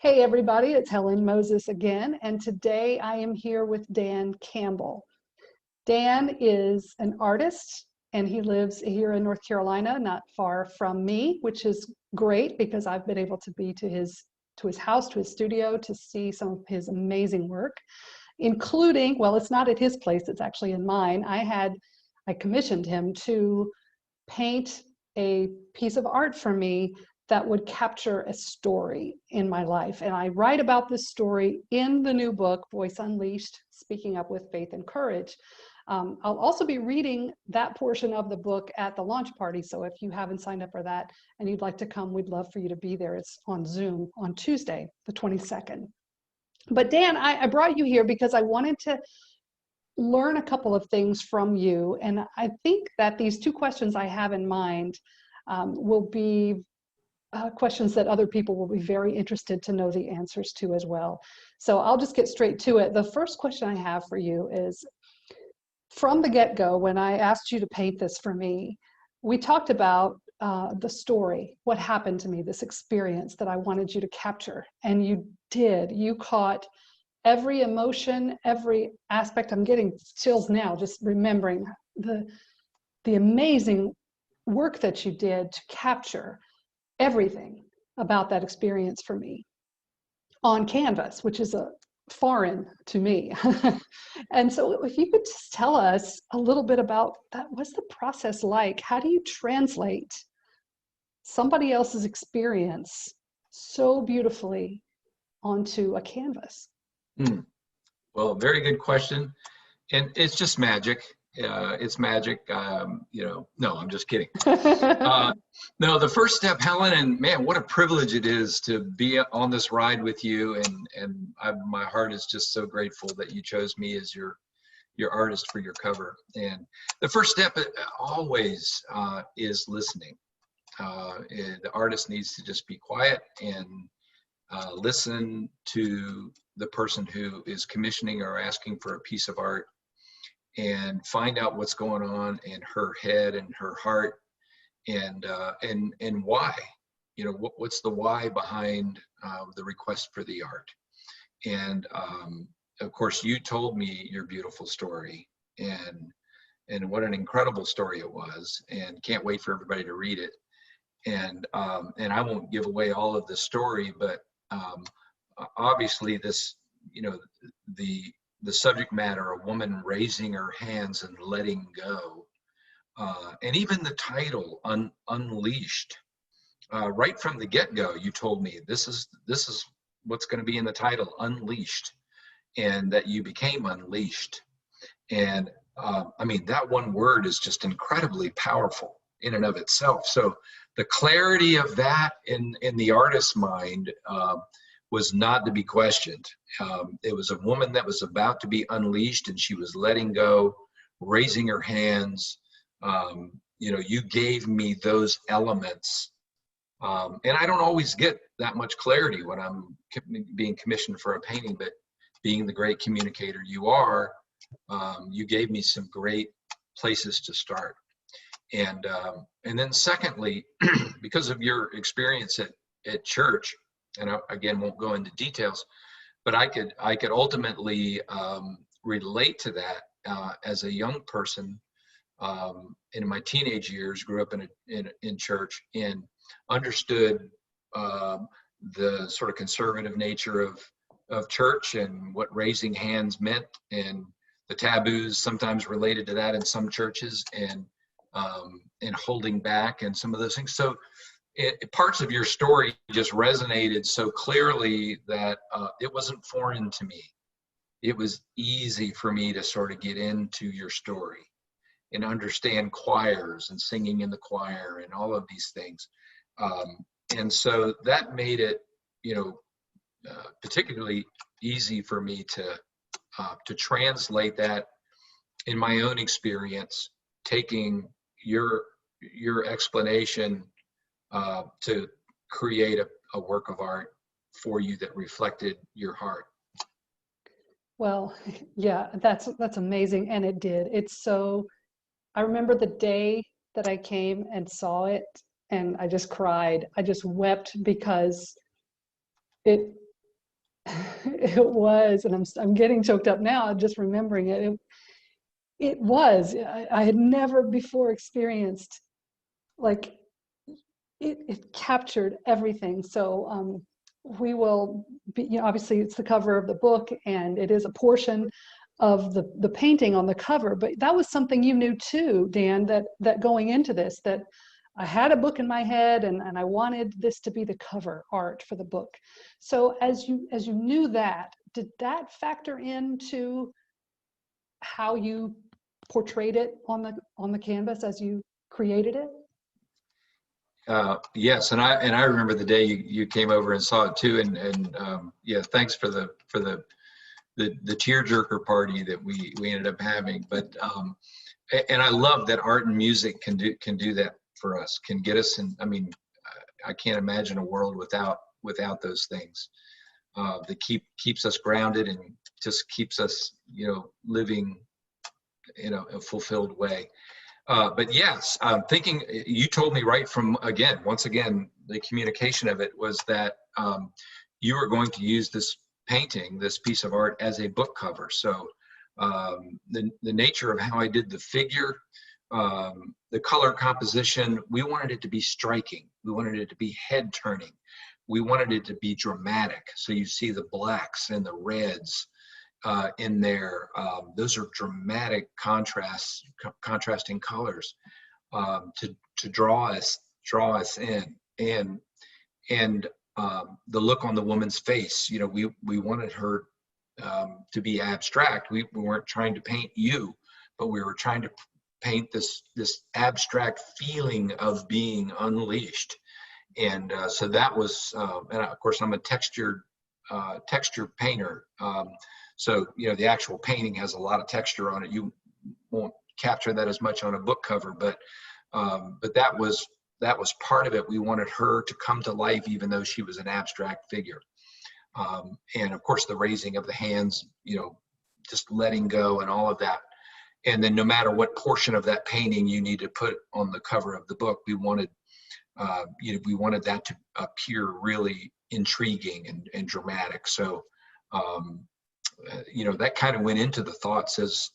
Hey everybody, it's Helen Moses again, and today I am here with Dan Campbell. Dan is an artist and he lives here in North Carolina, not far from me, which is great because I've been able to be to his house, to his studio, to see some of his amazing work, including, well, it's not at his place, it's actually in mine. I commissioned him to paint a piece of art for me that would capture a story in my life. And I write about this story in the new book, Voice Unleashed, Speaking Up with Faith and Courage. I'll also be reading that portion of the book at the launch party. So if you haven't signed up for that and you'd like to come, we'd love for you to be there. It's on Zoom on Tuesday, the 22nd. But Dan, I brought you here because I wanted to learn a couple of things from you. And I think that these two questions I have in mind will be questions that other people will be very interested to know the answers to as well. So I'll just get straight to it. The first question I have for you is, from the get-go, when I asked you to paint this for me, we talked about the story, what happened to me, this experience that I wanted you to capture. And you did. You caught every emotion, every aspect. I'm getting chills now just remembering the amazing work that you did to capture everything about that experience for me on canvas, which is a foreign to me. And so if you could just tell us a little bit about that, what's the process like? How do you translate somebody else's experience so beautifully onto a canvas? Well, very good question. And it's just magic. It's magic. No, I'm just kidding. No, the first step, Helen, and man, what a privilege it is to be on this ride with you. And my heart is just so grateful that you chose me as your artist for your cover. And the first step always is listening. The artist needs to just be quiet and listen to the person who is commissioning or asking for a piece of art, and find out what's going on in her head and her heart, and why, what's the why behind the request for the art. And of course, you told me your beautiful story, and what an incredible story it was, and can't wait for everybody to read it. And I won't give away all of the story, but obviously this, the subject matter, a woman raising her hands and letting go, and even the title, Unleashed, right from the get-go, you told me this is what's going to be in the title, Unleashed, and that you became unleashed. And I mean, that one word is just incredibly powerful in and of itself. So the clarity of that in the artist's mind was not to be questioned. It was a woman that was about to be unleashed, and she was letting go, raising her hands. You gave me those elements. And I don't always get that much clarity when I'm being commissioned for a painting, but being the great communicator you are, you gave me some great places to start. And then secondly, because of your experience at church, and I, again, won't go into details, but I could ultimately relate to that as a young person. In my teenage years, grew up in church and understood the sort of conservative nature of church and what raising hands meant, and the taboos sometimes related to that in some churches, and holding back and some of those things. So parts of your story just resonated so clearly that it wasn't foreign to me. It was easy for me to sort of get into your story and understand choirs and singing in the choir and all of these things. And so that made it, particularly easy for me to translate that in my own experience, taking your explanation to create a work of art for you that reflected your heart. Well, yeah, that's amazing. And it did. I remember the day that I came and saw it, and I just cried. I just wept because it It was, and I'm getting choked up now just remembering it. It was. I had never before experienced, like, it captured everything. So we will be, obviously it's the cover of the book, and it is a portion of the painting on the cover. But that was something you knew too, Dan, that going into this, that I had a book in my head, and I wanted this to be the cover art for the book. So as you knew that, did that factor into how you portrayed it on the canvas as you created it? Yes, and I remember the day you came over and saw it too, and yeah, thanks for the tearjerker party that we ended up having. But and I love that art and music can do that for us, can get us in. I mean, I can't imagine a world without those things. That keeps us grounded and just keeps us, living in a fulfilled way. But yes, I'm thinking, you told me right from, once again, the communication of it was that you were going to use this painting, this piece of art, as a book cover. So the nature of how I did the figure, the color composition, we wanted it to be striking. We wanted it to be head turning. We wanted it to be dramatic. So you see the blacks and the reds in there. Those are dramatic contrasting colors to draw us in, and the look on the woman's face. We wanted her to be abstract. We weren't trying to paint you, but we were trying to paint this abstract feeling of being unleashed. And so that was, and of course I'm a texture painter. So, the actual painting has a lot of texture on it. You won't capture that as much on a book cover, but that was part of it. We wanted her to come to life, even though she was an abstract figure. And of course, the raising of the hands, just letting go and all of that. And then no matter what portion of that painting you need to put on the cover of the book, we wanted that to appear really intriguing and dramatic. So, that kind of went into the thoughts as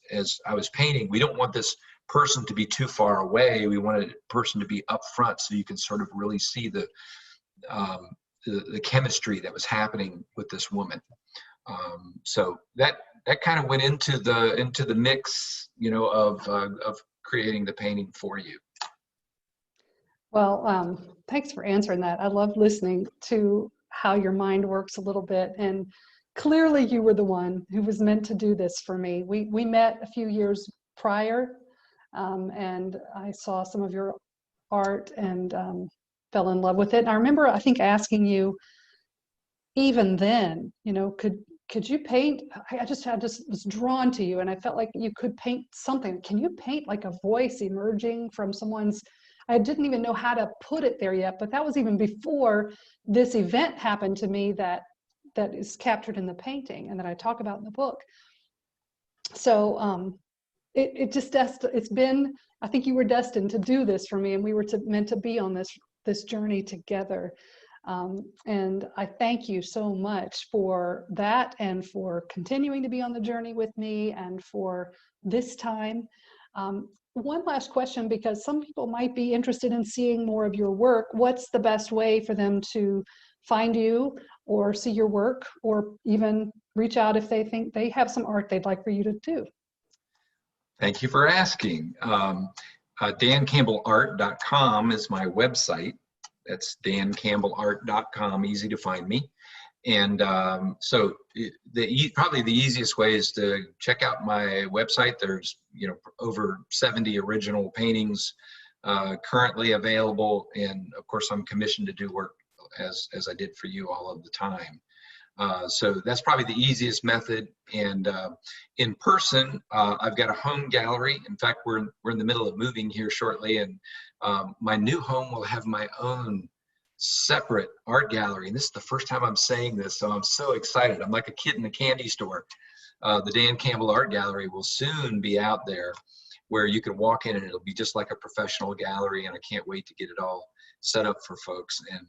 I was painting. We don't want this person to be too far away. We wanted a person to be up front, so you can sort of really see the chemistry that was happening with this woman. So that kind of went into the mix, of creating the painting for you. Well, thanks for answering that. I love listening to how your mind works a little bit. And clearly you were the one who was meant to do this for me. We met a few years prior, and I saw some of your art and fell in love with it. And I remember, I think, asking you even then, could you paint? I just was drawn to you, and I felt like you could paint something. Can you paint like a voice emerging from someone's? I didn't even know how to put it there yet, but that was even before this event happened to me that is captured in the painting and that I talk about in the book. So it's been, I think you were destined to do this for me, and we were meant to be on this journey together. And I thank you so much for that, and for continuing to be on the journey with me, and for this time. One last question, because some people might be interested in seeing more of your work. What's the best way for them to find you or see your work, or even reach out if they think they have some art they'd like for you to do? Thank you for asking. DanCampbellArt.com is my website. That's DanCampbellArt.com, easy to find me. And so probably the easiest way is to check out my website. There's over 70 original paintings currently available, and of course I'm commissioned to do work as I did for you all of the time. So that's probably the easiest method. And in person, I've got a home gallery. In fact, we're in the middle of moving here shortly, and my new home will have my own separate art gallery. And this is the first time I'm saying this, so I'm so excited. I'm like a kid in a candy store. The Dan Campbell Art Gallery will soon be out there, where you can walk in and it'll be just like a professional gallery, and I can't wait to get it all set up for folks. And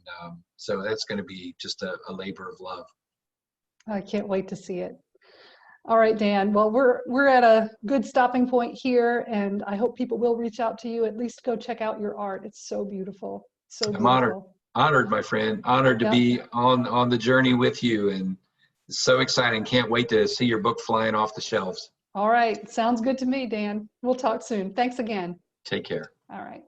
so that's going to be just a labor of love. I can't wait to see it. All right, Dan. Well, we're at a good stopping point here, and I hope people will reach out to you. At least go check out your art. It's so beautiful. So I'm honored, beautiful. honored, my friend. Honored to Yep. be on the journey with you, and it's so exciting. Can't wait to see your book flying off the shelves. All right. Sounds good to me, Dan. We'll talk soon. Thanks again. Take care. All right.